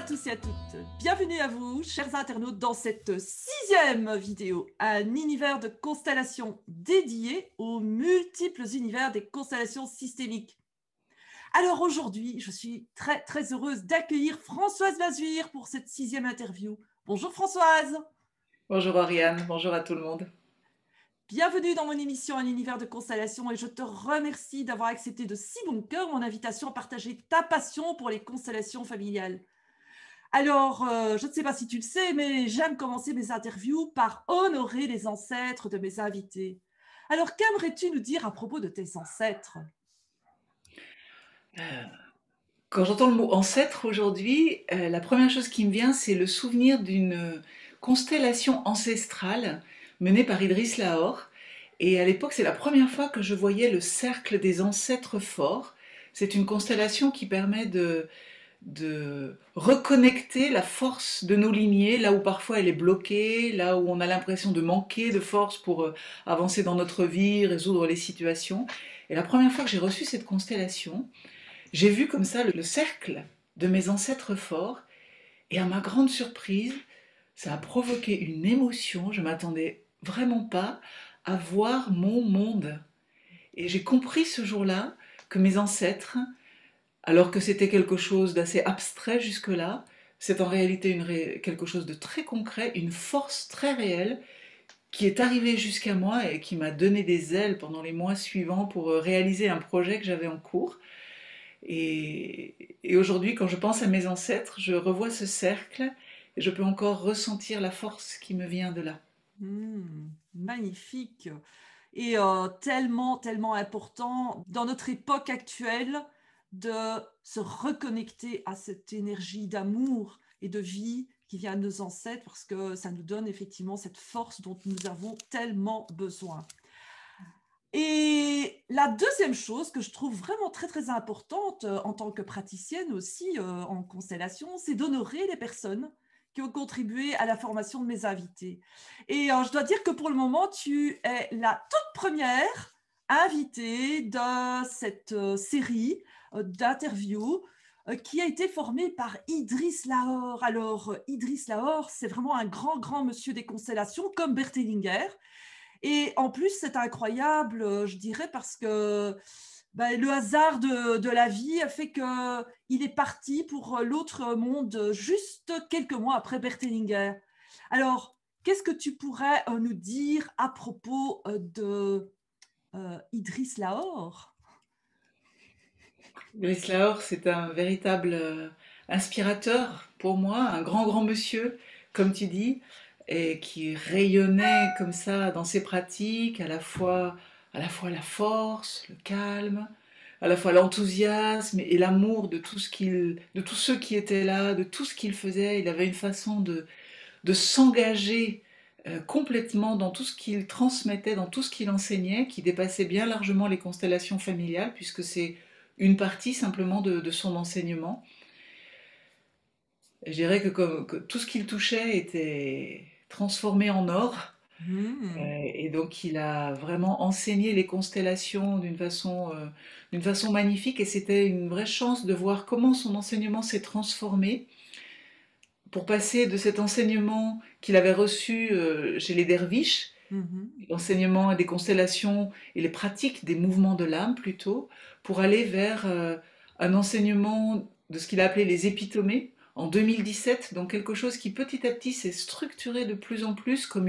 à tous et à toutes, bienvenue à vous, chers internautes, dans cette 6e vidéo, un univers de constellations dédié aux multiples univers des constellations systémiques. Alors aujourd'hui, je suis très heureuse d'accueillir Françoise Mazuir pour cette 6e interview. Bonjour Françoise. Bonjour Oriane, bonjour à tout le monde. Bienvenue dans mon émission Un univers de constellations et je te remercie d'avoir accepté de si bon cœur mon invitation à partager ta passion pour les constellations familiales. Alors, je ne sais pas si tu le sais, mais j'aime commencer mes interviews par honorer les ancêtres de mes invités. Alors, qu'aimerais-tu nous dire à propos de tes ancêtres? Quand j'entends le mot ancêtre aujourd'hui, la première chose qui me vient, c'est le souvenir d'une constellation ancestrale menée par Idriss Lahore. Et à l'époque, c'est la première fois que je voyais le cercle des ancêtres forts. C'est une constellation qui permet de reconnecter la force de nos lignées, là où parfois elle est bloquée, là où on a l'impression de manquer de force pour avancer dans notre vie, résoudre les situations. Et la première fois que j'ai reçu cette constellation, j'ai vu comme ça le cercle de mes ancêtres forts, et à ma grande surprise, ça a provoqué une émotion. Je m'attendais vraiment pas à voir mon monde. Et j'ai compris ce jour-là que mes ancêtres, alors que c'était quelque chose d'assez abstrait jusque-là, c'est en réalité quelque chose de très concret, une force très réelle qui est arrivée jusqu'à moi et qui m'a donné des ailes pendant les mois suivants pour réaliser un projet que j'avais en cours. Et aujourd'hui, quand je pense à mes ancêtres, je revois ce cercle et je peux encore ressentir la force qui me vient de là. Magnifique et tellement important dans notre époque actuelle de se reconnecter à cette énergie d'amour et de vie qui vient de nos ancêtres parce que ça nous donne effectivement cette force dont nous avons tellement besoin. Et la deuxième chose que je trouve vraiment très importante, en tant que praticienne aussi, en constellation, c'est d'honorer les personnes qui ont contribué à la formation de mes invités. Et je dois dire que pour le moment, tu es la toute première invitée de cette, série, d'interviews, qui a été formée par Idriss Lahore. Alors, Idriss Lahore, c'est vraiment un grand monsieur des constellations, comme Bert Hellinger. Et en plus, c'est incroyable, je dirais, parce que le hasard de la vie a fait qu'il est parti pour l'autre monde juste quelques mois après Bert Hellinger. Alors, qu'est-ce que tu pourrais nous dire à propos de Idriss Lahore? Brice Lahore, c'est un véritable inspirateur pour moi, un grand monsieur, comme tu dis, et qui rayonnait comme ça dans ses pratiques, à la fois la force, le calme, à la fois l'enthousiasme et l'amour de de tous ceux qui étaient là, de tout ce qu'il faisait. Il avait une façon de s'engager complètement dans tout ce qu'il transmettait, dans tout ce qu'il enseignait, qui dépassait bien largement les constellations familiales, puisque c'est une partie simplement de son enseignement. Et je dirais que tout ce qu'il touchait était transformé en or. Hmm. Et donc il a vraiment enseigné les constellations d'une façon magnifique, et c'était une vraie chance de voir comment son enseignement s'est transformé pour passer de cet enseignement qu'il avait reçu chez les derviches, Mhm. l'enseignement des constellations et les pratiques des mouvements de l'âme plutôt, pour aller vers un enseignement de ce qu'il a appelé les épitomées en 2017, donc quelque chose qui petit à petit s'est structuré de plus en plus comme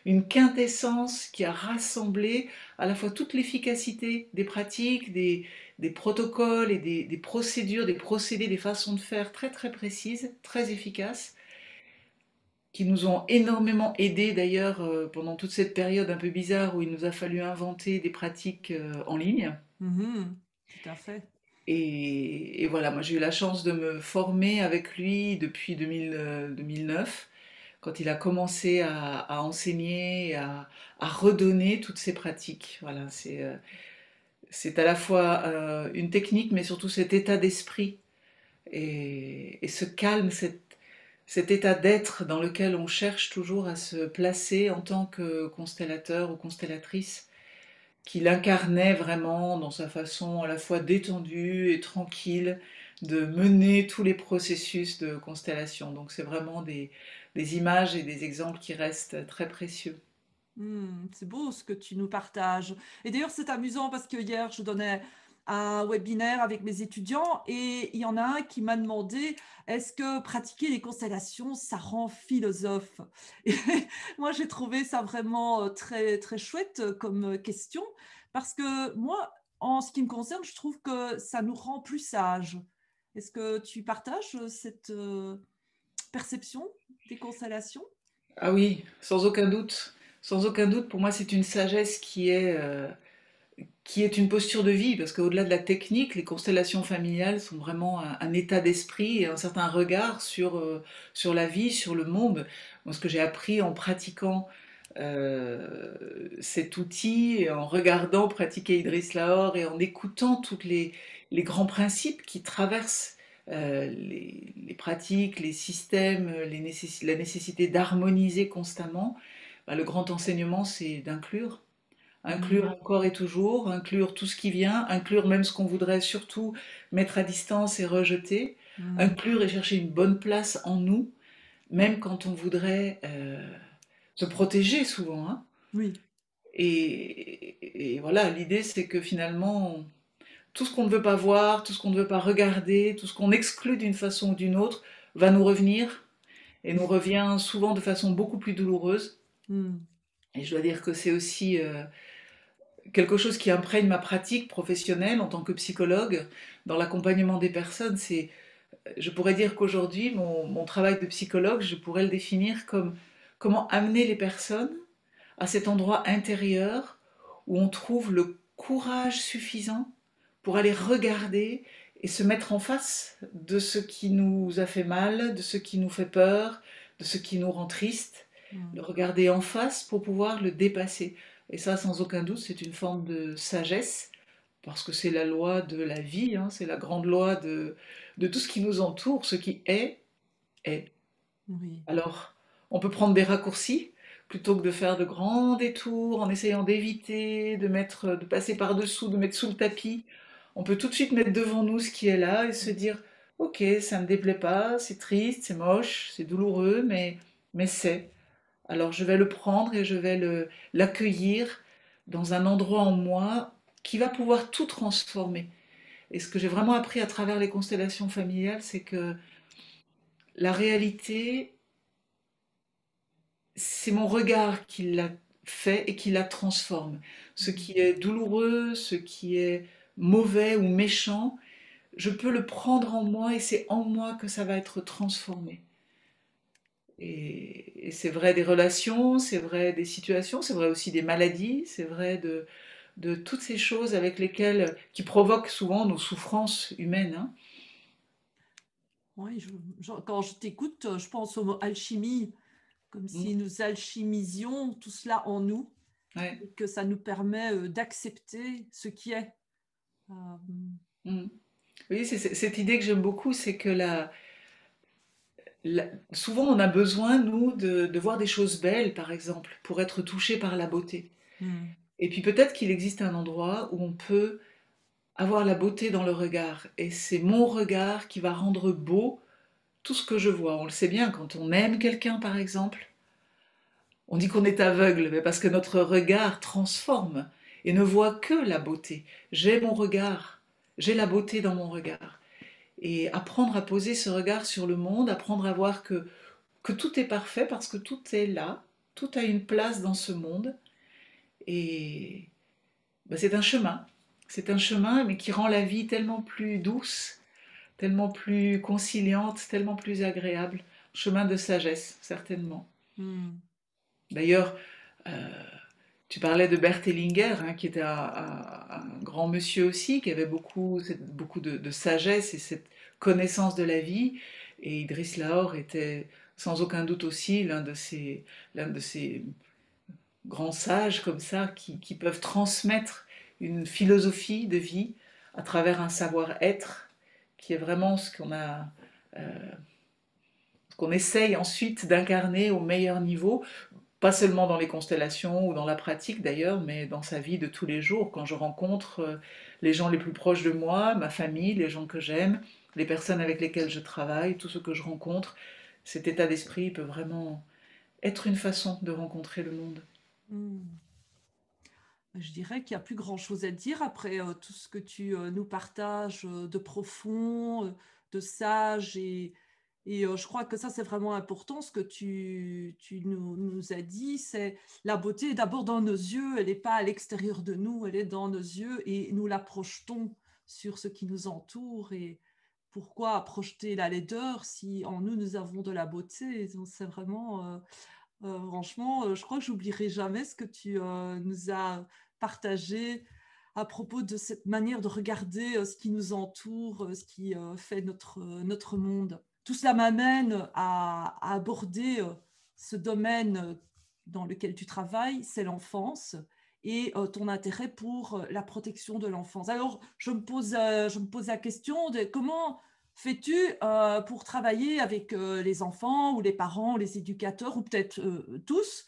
une quintessence qui a rassemblé à la fois toute l'efficacité des pratiques, des protocoles et des procédures, des procédés, des façons de faire très précises, très efficaces, qui nous ont énormément aidés d'ailleurs pendant toute cette période un peu bizarre où il nous a fallu inventer des pratiques en ligne. Mhm. Tout à fait. Et voilà, moi j'ai eu la chance de me former avec lui depuis 2009, quand il a commencé à enseigner, à redonner toutes ces pratiques. Voilà, c'est à la fois une technique, mais surtout cet état d'esprit et ce calme, cet état d'être dans lequel on cherche toujours à se placer en tant que constellateur ou constellatrice, qu'il incarnait vraiment dans sa façon à la fois détendue et tranquille de mener tous les processus de constellation. Donc c'est vraiment des images et des exemples qui restent très précieux. C'est beau ce que tu nous partages. Et d'ailleurs, c'est amusant parce que hier, je donnais un webinaire avec mes étudiants et il y en a un qui m'a demandé, est-ce que pratiquer les constellations, ça rend philosophe? Et moi, j'ai trouvé ça vraiment très, très chouette comme question parce que moi, en ce qui me concerne, je trouve que ça nous rend plus sages. Est-ce que tu partages cette perception des constellations? Ah oui, sans aucun doute. Sans aucun doute, pour moi, c'est une sagesse qui est une posture de vie, parce qu'au-delà de la technique, les constellations familiales sont vraiment un état d'esprit et un certain regard sur la vie, sur le monde. Moi, ce que j'ai appris en pratiquant cet outil, et en regardant pratiquer Idriss Lahore et en écoutant tous les grands principes qui traversent les pratiques, les systèmes, la nécessité d'harmoniser constamment, bah, le grand enseignement, c'est d'inclure. Inclure Hmm. encore et toujours, inclure tout ce qui vient, inclure même ce qu'on voudrait surtout mettre à distance et rejeter, Hmm. inclure et chercher une bonne place en nous, même quand on voudrait se protéger souvent, hein. Oui. Et voilà, l'idée c'est que finalement, tout ce qu'on ne veut pas voir, tout ce qu'on ne veut pas regarder, tout ce qu'on exclut d'une façon ou d'une autre, va nous revenir et nous revient souvent de façon beaucoup plus douloureuse. Hmm. Et je dois dire que c'est aussi quelque chose qui imprègne ma pratique professionnelle en tant que psychologue dans l'accompagnement des personnes. Je pourrais dire qu'aujourd'hui, mon travail de psychologue, je pourrais le définir comme comment amener les personnes à cet endroit intérieur où on trouve le courage suffisant pour aller regarder et se mettre en face de ce qui nous a fait mal, de ce qui nous fait peur, de ce qui nous rend triste, le Hmm. regarder en face pour pouvoir le dépasser. Et ça, sans aucun doute, c'est une forme de sagesse, parce que c'est la loi de la vie, hein, c'est la grande loi de tout ce qui nous entoure, ce qui est, est. Oui. Alors, on peut prendre des raccourcis plutôt que de faire de grands détours en essayant d'éviter, de passer par-dessous, de mettre sous le tapis. On peut tout de suite mettre devant nous ce qui est là et se dire, ok, ça me déplaît pas, c'est triste, c'est moche, c'est douloureux, mais c'est. Alors je vais le prendre et je vais l'accueillir dans un endroit en moi qui va pouvoir tout transformer. Et ce que j'ai vraiment appris à travers les constellations familiales, c'est que la réalité, c'est mon regard qui l'a fait et qui la transforme. Ce Mhm. qui est douloureux, ce qui est mauvais ou méchant, je peux le prendre en moi et c'est en moi que ça va être transformé. Et c'est vrai des relations, c'est vrai des situations, c'est vrai aussi des maladies, c'est vrai de toutes ces choses avec lesquelles, qui provoquent souvent nos souffrances humaines, hein. Oui, quand je t'écoute, je pense au mot alchimie, comme Mm, si nous alchimisions tout cela en nous ouais, et que ça nous permet d'accepter ce qui est. Euh, mm. Oui, c'est cette idée que j'aime beaucoup, c'est que souvent on a besoin, nous, de voir des choses belles, par exemple, pour être touché par la beauté. hmm. Et puis peut-être qu'il existe un endroit où on peut avoir la beauté dans le regard. Et c'est mon regard qui va rendre beau tout ce que je vois. On le sait bien, quand on aime quelqu'un, par exemple, on dit qu'on est aveugle, mais parce que notre regard transforme et ne voit que la beauté. J'ai mon regard, j'ai la beauté dans mon regard. Et apprendre à poser ce regard sur le monde, apprendre à voir que tout est parfait parce que tout est là, tout a une place dans ce monde. Et ben, c'est un chemin. C'est un chemin, mais qui rend la vie tellement plus douce, tellement plus conciliante, tellement plus agréable. Chemin de sagesse, certainement. Hmm. D'ailleurs, tu parlais de Bert Hellinger, hein, qui était un grand monsieur aussi, qui avait beaucoup de sagesse et cette connaissance de la vie. Et Idriss Lahore était sans aucun doute aussi l'un de ces grands sages comme ça, qui peuvent transmettre une philosophie de vie à travers un savoir-être qui est vraiment ce qu'on essaye ensuite d'incarner au meilleur niveau, pas seulement dans les constellations ou dans la pratique d'ailleurs, mais dans sa vie de tous les jours, quand je rencontre les gens les plus proches de moi, ma famille, les gens que j'aime, les personnes avec lesquelles je travaille, tout ce que je rencontre. Cet état d'esprit peut vraiment être une façon de rencontrer le monde. Hmm. Je dirais qu'il n'y a plus grand-chose à dire après tout ce que tu nous partages de profond, de sage et je crois que ça c'est vraiment important ce que tu nous as dit, c'est la beauté est d'abord dans nos yeux, elle n'est pas à l'extérieur de nous, elle est dans nos yeux et nous la projetons sur ce qui nous entoure et pourquoi projeter la laideur si en nous nous avons de la beauté. Donc, c'est vraiment franchement, je crois que j'oublierai jamais ce que tu nous as partagé à propos de cette manière de regarder ce qui nous entoure, ce qui fait notre monde. Tout cela m'amène à aborder ce domaine dans lequel tu travailles, c'est l'enfance et ton intérêt pour la protection de l'enfance. Alors, je me pose la question de comment fais-tu pour travailler avec les enfants ou les parents, les éducateurs ou peut-être tous?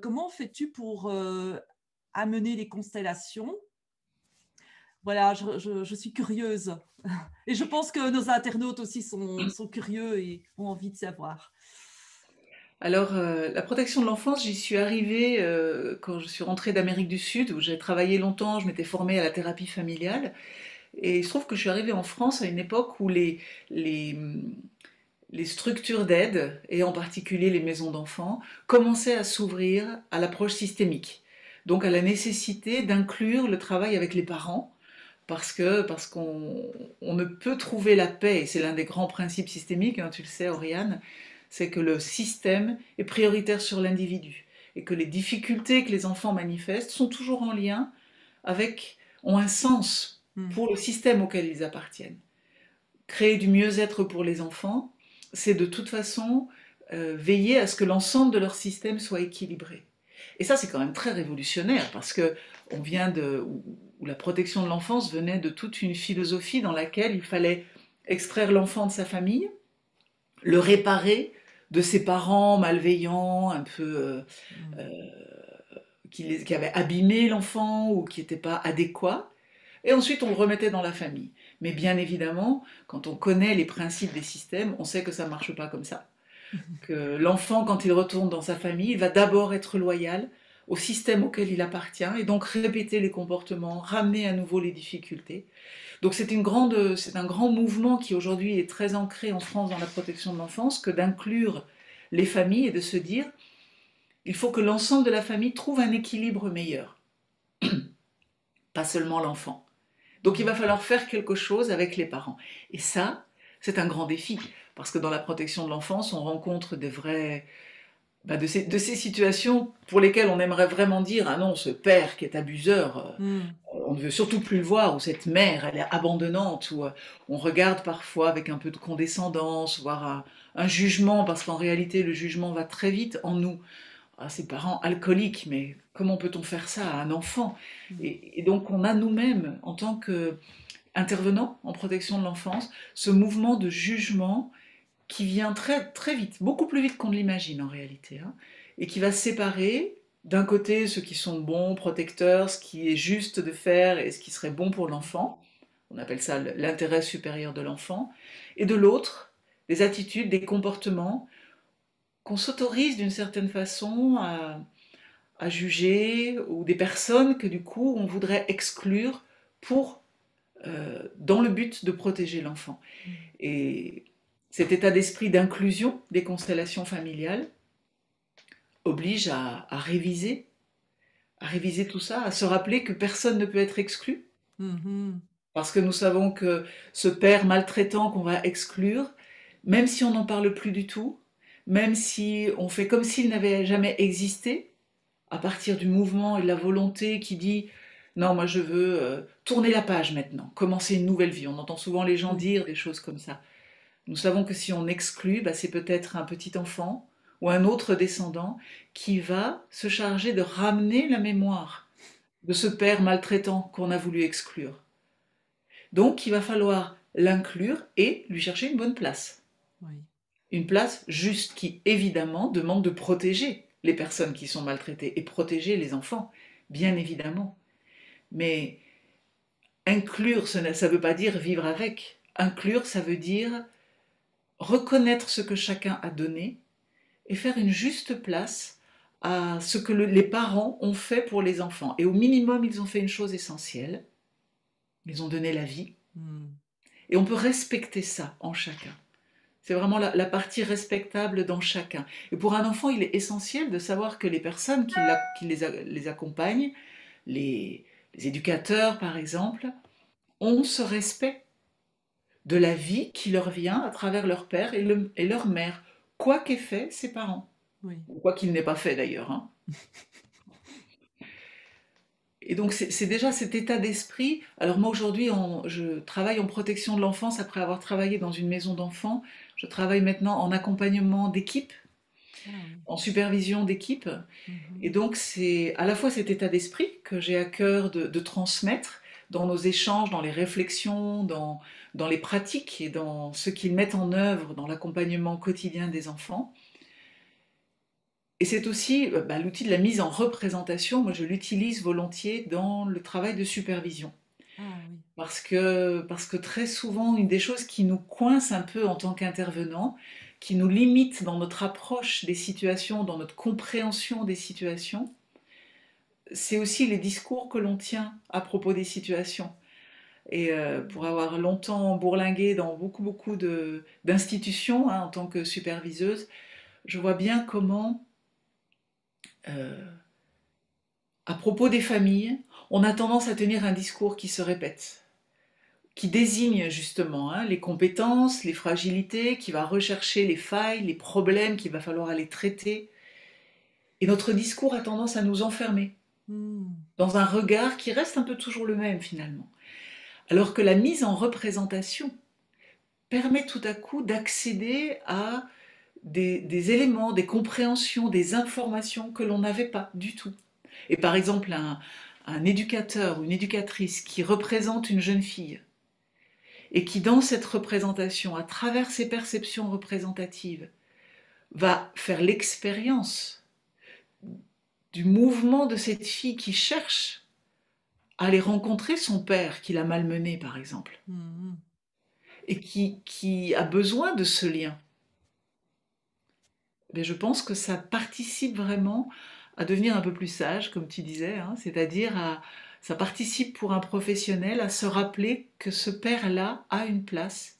Comment fais-tu pour amener les constellations? Voilà, je suis curieuse. Et je pense que nos internautes aussi sont curieux et ont envie de savoir. Alors, la protection de l'enfance, j'y suis arrivée quand je suis rentrée d'Amérique du Sud, où j'ai travaillé longtemps, je m'étais formée à la thérapie familiale. Et il se trouve que je suis arrivée en France à une époque où les, les structures d'aide, et en particulier les maisons d'enfants, commençaient à s'ouvrir à l'approche systémique. Donc à la nécessité d'inclure le travail avec les parents, parce qu'on ne peut trouver la paix, et c'est l'un des grands principes systémiques, hein, tu le sais, Oriane, c'est que le système est prioritaire sur l'individu, et que les difficultés que les enfants manifestent sont toujours en lien avec, ont un sens Hmm. pour le système auquel ils appartiennent. Créer du mieux-être pour les enfants, c'est de toute façon veiller à ce que l'ensemble de leur système soit équilibré. Et ça, c'est quand même très révolutionnaire parce que on vient de où la protection de l'enfance venait de toute une philosophie dans laquelle il fallait extraire l'enfant de sa famille, le réparer de ses parents malveillants, un peu Hmm. qui avaient abîmé l'enfant ou qui n'étaient pas adéquats, et ensuite on le remettait dans la famille. Mais bien évidemment, quand on connaît les principes des systèmes, on sait que ça ne marche pas comme ça. Que l'enfant, quand il retourne dans sa famille, il va d'abord être loyal au système auquel il appartient et donc répéter les comportements, ramener à nouveau les difficultés. Donc c'est un grand mouvement qui aujourd'hui est très ancré en France dans la protection de l'enfance que d'inclure les familles et de se dire il faut que l'ensemble de la famille trouve un équilibre meilleur, pas seulement l'enfant. Donc il va Hmm. falloir faire quelque chose avec les parents. Et ça, c'est un grand défi, parce que dans la protection de l'enfance, on rencontre des vrais, de ces situations pour lesquelles on aimerait vraiment dire, ah non, ce père qui est abuseur, Hmm. on ne veut surtout plus le voir, ou cette mère, elle est abandonnante, ou on regarde parfois avec un peu de condescendance, voire un jugement, parce qu'en réalité, le jugement va très vite en nous. Ah, ses parents alcooliques, mais comment peut-on faire ça à un enfant? Hmm. Et donc on a nous-mêmes, en tant qu'intervenants en protection de l'enfance, ce mouvement de jugement qui vient très, très vite, beaucoup plus vite qu'on ne l'imagine en réalité, hein, et qui va séparer d'un côté ceux qui sont bons, protecteurs, ce qui est juste de faire et ce qui serait bon pour l'enfant, on appelle ça l'intérêt supérieur de l'enfant, et de l'autre, des attitudes, des comportements qu'on s'autorise d'une certaine façon à juger, ou des personnes que du coup on voudrait exclure pour, dans le but de protéger l'enfant. Hmm. Et cet état d'esprit d'inclusion des constellations familiales oblige à réviser tout ça, à se rappeler que personne ne peut être exclu, Hmm. parce que nous savons que ce père maltraitant qu'on va exclure, même si on n'en parle plus du tout, même si on fait comme s'il n'avait jamais existé, à partir du mouvement et de la volonté qui dit non, moi je veux tourner la page maintenant, commencer une nouvelle vie. On entend souvent les gens Hmm. dire des choses comme ça. Nous savons que si on exclut, bah, c'est peut-être un petit enfant ou un autre descendant qui va se charger de ramener la mémoire de ce père maltraitant qu'on a voulu exclure. Donc il va falloir l'inclure et lui chercher une bonne place. Oui. Une place juste qui, évidemment, demande de protéger les personnes qui sont maltraitées et protéger les enfants, bien évidemment. Mais inclure, ça ne veut pas dire vivre avec. inclure, ça veut dire reconnaître ce que chacun a donné et faire une juste place à ce que les parents ont fait pour les enfants. Et au minimum, ils ont fait une chose essentielle, ils ont donné la vie. Mm. Et on peut respecter ça en chacun. C'est vraiment la partie respectable dans chacun. Et pour un enfant, il est essentiel de savoir que les personnes qui les accompagnent, les, les éducateurs par exemple, ont ce respect de la vie qui leur vient à travers leur père et leur mère, quoi qu'aient fait ses parents. Oui. Ou quoi qu'il n'ait pas fait d'ailleurs, hein. Et donc c'est déjà cet état d'esprit. Alors moi aujourd'hui, je travaille en protection de l'enfance après avoir travaillé dans une maison d'enfants. Je travaille maintenant en accompagnement d'équipe, Ah oui. en supervision d'équipe. Et Mhm. donc c'est à la fois cet état d'esprit que j'ai à cœur de transmettre dans nos échanges, dans les réflexions, dans les pratiques et dans ce qu'ils mettent en œuvre dans l'accompagnement quotidien des enfants. Et c'est aussi l'outil de la mise en représentation. Moi, je l'utilise volontiers dans le travail de supervision. Ah oui. Parce que très souvent, une des choses qui nous coince un peu en tant qu'intervenant, qui nous limite dans notre approche des situations, dans notre compréhension des situations, c'est aussi les discours que l'on tient à propos des situations. Et pour avoir longtemps bourlingué dans beaucoup d'institutions, hein, en tant que superviseuse, je vois bien comment euh, à propos des familles, on a tendance à tenir un discours qui se répète, qui désigne justement, hein, les compétences, les fragilités, qui va rechercher les failles, les problèmes qu'il va falloir aller traiter. Et notre discours a tendance à nous enfermer Mm. dans un regard qui reste un peu toujours le même finalement. Alors que la mise en représentation permet tout à coup d'accéder à des éléments, des compréhensions, des informations que l'on n'avait pas du tout. Et par exemple, un éducateur ou une éducatrice qui représente une jeune fille et qui, dans cette représentation, à travers ses perceptions représentatives, va faire l'expérience du mouvement de cette fille qui cherche à aller rencontrer son père qui l'a malmenée, par exemple, Mhm. et qui a besoin de ce lien. Mais je pense que ça participe vraiment à devenir un peu plus sage, comme tu disais, hein, c'est-à-dire ça participe pour un professionnel à se rappeler que ce père-là a une place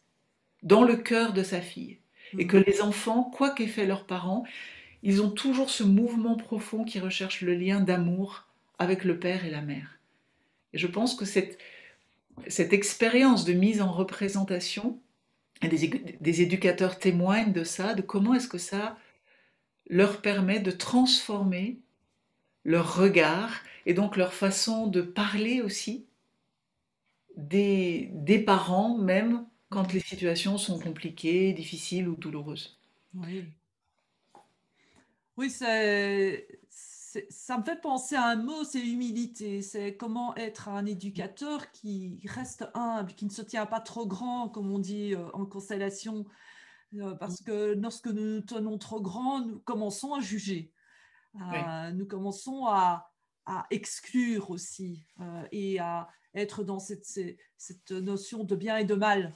dans le cœur de sa fille. Et que Mhm. les enfants, quoi qu'aient fait leurs parents, ils ont toujours ce mouvement profond qui recherche le lien d'amour avec le père et la mère. Et je pense que cette expérience de mise en représentation, et des éducateurs témoignent de ça, de comment est-ce que ça leur permet de transformer leur regard et donc leur façon de parler aussi des parents, même quand les Mhm. situations sont compliquées, difficiles ou douloureuses. Oui. Oui, ça me fait penser à un mot, c'est humilité. C'est comment être un éducateur qui reste humble, qui ne se tient pas trop grand, comme on dit en constellation, parce que lorsque nous nous tenons trop grand, nous commençons à juger. Oui. Nous commençons à exclure aussi et à être dans cette notion de bien et de mal.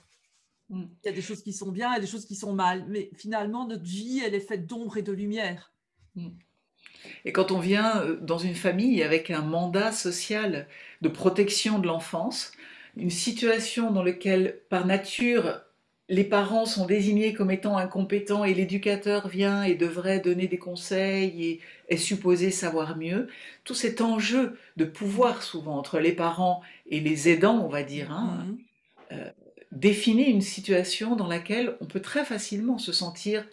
Mm. Il y a des choses qui sont bien et des choses qui sont mal, mais finalement, notre vie, elle est faite d'ombre et de lumière. Mm. Et quand on vient dans une famille avec un mandat social de protection de l'enfance, une situation dans laquelle, par nature, les parents sont désignés comme étant incompétents et l'éducateur vient et devrait donner des conseils et est supposé savoir mieux, tout cet enjeu de pouvoir souvent entre les parents et les aidants, on va dire, hein, Mhm. définit une situation dans laquelle on peut très facilement se sentir,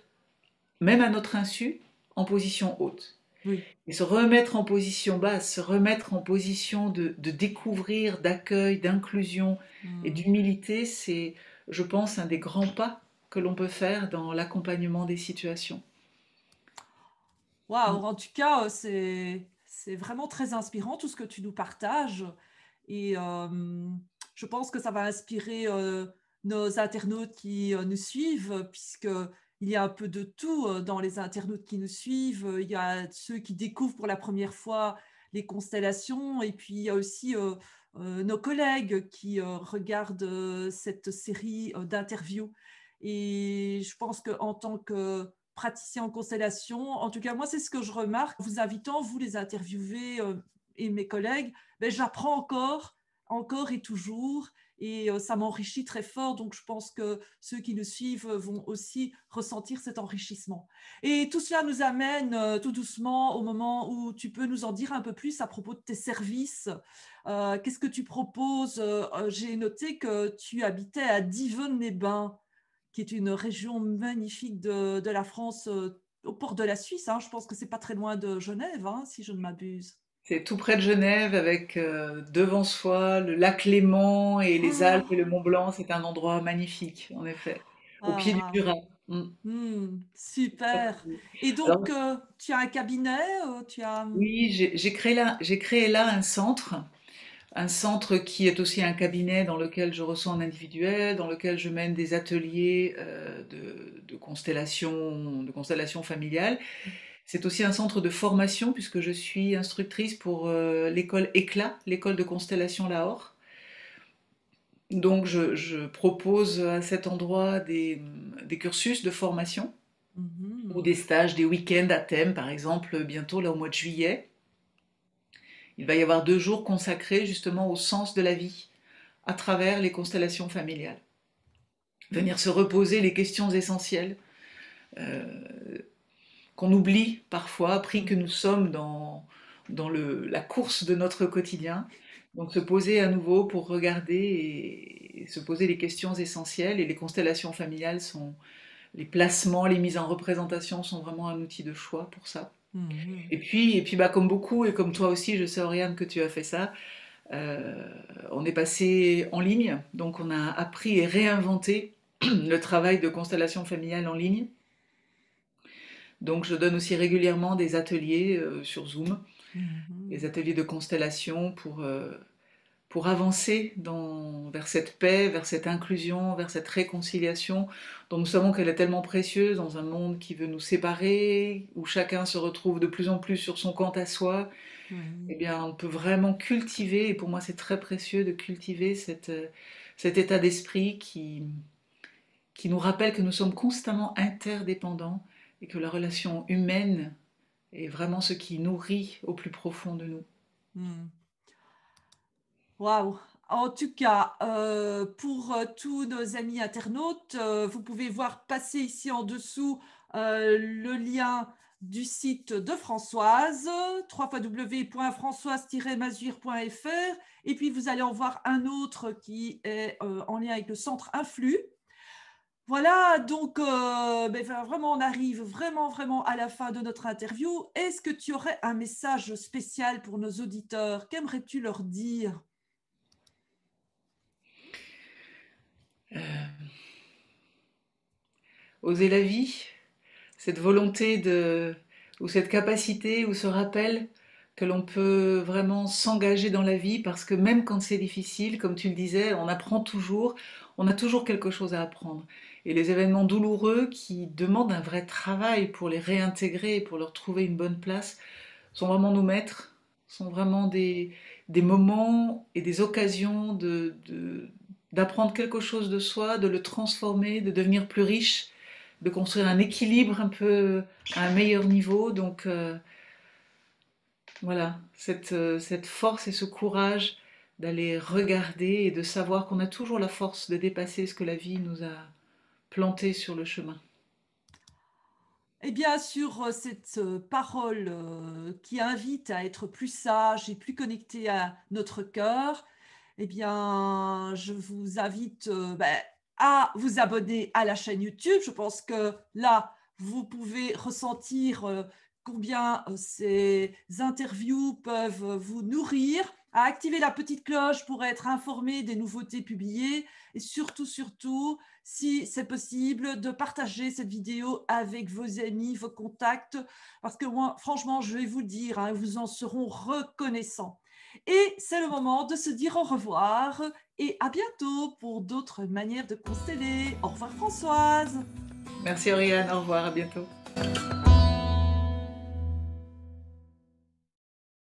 même à notre insu, en position haute. Oui. Et se remettre en position basse, se remettre en position de découvrir, d'accueil, d'inclusion et Mhm. d'humilité, c'est, je pense, un des grands pas que l'on peut faire dans l'accompagnement des situations. Waouh, en tout cas, c'est vraiment très inspirant tout ce que tu nous partages. Et je pense que ça va inspirer nos internautes qui nous suivent, puisque il y a un peu de tout dans les internautes qui nous suivent. Il y a ceux qui découvrent pour la première fois les constellations, et puis il y a aussi nos collègues qui regardent cette série d'interviews. Et je pense qu'en tant que praticien en constellation, en tout cas, moi, c'est ce que je remarque. Vous invitant, vous les interviewez et mes collègues, ben, j'apprends encore et toujours. Et ça m'enrichit très fort. Donc, je pense que ceux qui nous suivent vont aussi ressentir cet enrichissement. Et tout cela nous amène tout doucement au moment où tu peux nous en dire un peu plus à propos de tes services. Qu'est-ce que tu proposes? J'ai noté que tu habitais à Divonne-les-Bains, qui est une région magnifique de la France, au port de la Suisse, hein. Je pense que c'est pas très loin de Genève, hein, si je ne m'abuse. C'est tout près de Genève avec devant soi le lac Léman et les Alpes et le Oh, Mont Blanc. C'est un endroit magnifique, en effet, au pied du ah, Jura. Mm. super. Et donc, Alors tu as un cabinet, tu as... oui, j'ai créé là un centre qui est aussi un cabinet dans lequel je reçois en individuel, dans lequel je mène des ateliers de constellation familiale. C'est aussi un centre de formation puisque je suis instructrice pour l'école ECLA, l'école de constellation Lahore. Donc je propose à cet endroit des cursus de formation ou Mhm, des stages, des week-ends à thème, par exemple bientôt là au mois de juillet. Il va y avoir 2 jours consacrés justement au sens de la vie à travers les constellations familiales. Venir se reposer les questions essentielles euh, qu'on oublie parfois, pris que nous sommes dans la course de notre quotidien. Donc se poser à nouveau pour regarder et se poser les questions essentielles. Et les constellations familiales sont, les placements, les mises en représentation sont vraiment un outil de choix pour ça. mhm. Et puis bah, comme beaucoup, et comme toi aussi, je sais Oriane que tu as fait ça, euh, on est passé en ligne, donc on a appris et réinventé le travail de constellation familiale en ligne. Donc je donne aussi régulièrement des ateliers sur Zoom, des Mhm. ateliers de constellation pour avancer vers cette paix, vers cette inclusion, vers cette réconciliation dont nous savons qu'elle est tellement précieuse dans un monde qui veut nous séparer, où chacun se retrouve de plus en plus sur son compte à soi. Eh Oui. bien, on peut vraiment cultiver, et pour moi c'est très précieux de cultiver cet état d'esprit qui nous rappelle que nous sommes constamment interdépendants et que la relation humaine est vraiment ce qui nourrit au plus profond de nous. Mm. Waouh! En tout cas, pour tous nos amis internautes, vous pouvez voir passer ici en dessous le lien du site de Françoise, www.françoise-mazur.fr. Et puis, vous allez en voir un autre qui est en lien avec le centre Influx. Voilà, donc ben, vraiment, on arrive vraiment à la fin de notre interview. Est-ce que tu aurais un message spécial pour nos auditeurs? Qu'aimerais-tu leur dire? Oser la vie, cette volonté ou cette capacité ou ce rappel que l'on peut vraiment s'engager dans la vie parce que même quand c'est difficile, comme tu le disais, on apprend toujours, on a toujours quelque chose à apprendre. Et les événements douloureux qui demandent un vrai travail pour les réintégrer et pour leur trouver une bonne place sont vraiment nos maîtres, sont vraiment des moments et des occasions d'apprendre quelque chose de soi, de le transformer, de devenir plus riche, de construire un équilibre un peu à un meilleur niveau. Donc voilà, cette force et ce courage d'aller regarder et de savoir qu'on a toujours la force de dépasser ce que la vie nous a planté sur le chemin. Eh bien, sur cette parole qui invite à être plus sage et plus connecté à notre cœur, eh bien, je vous invite ben, à vous abonner à la chaîne YouTube. Je pense que là, vous pouvez ressentir combien ces interviews peuvent vous nourrir, à activer la petite cloche pour être informé des nouveautés publiées et surtout, si c'est possible, de partager cette vidéo avec vos amis, vos contacts, parce que moi, franchement, je vais vous le dire, hein, vous en seront reconnaissants. Et c'est le moment de se dire au revoir et à bientôt pour d'autres manières de consteller. Au revoir Françoise. Merci Oriane, au revoir, à bientôt.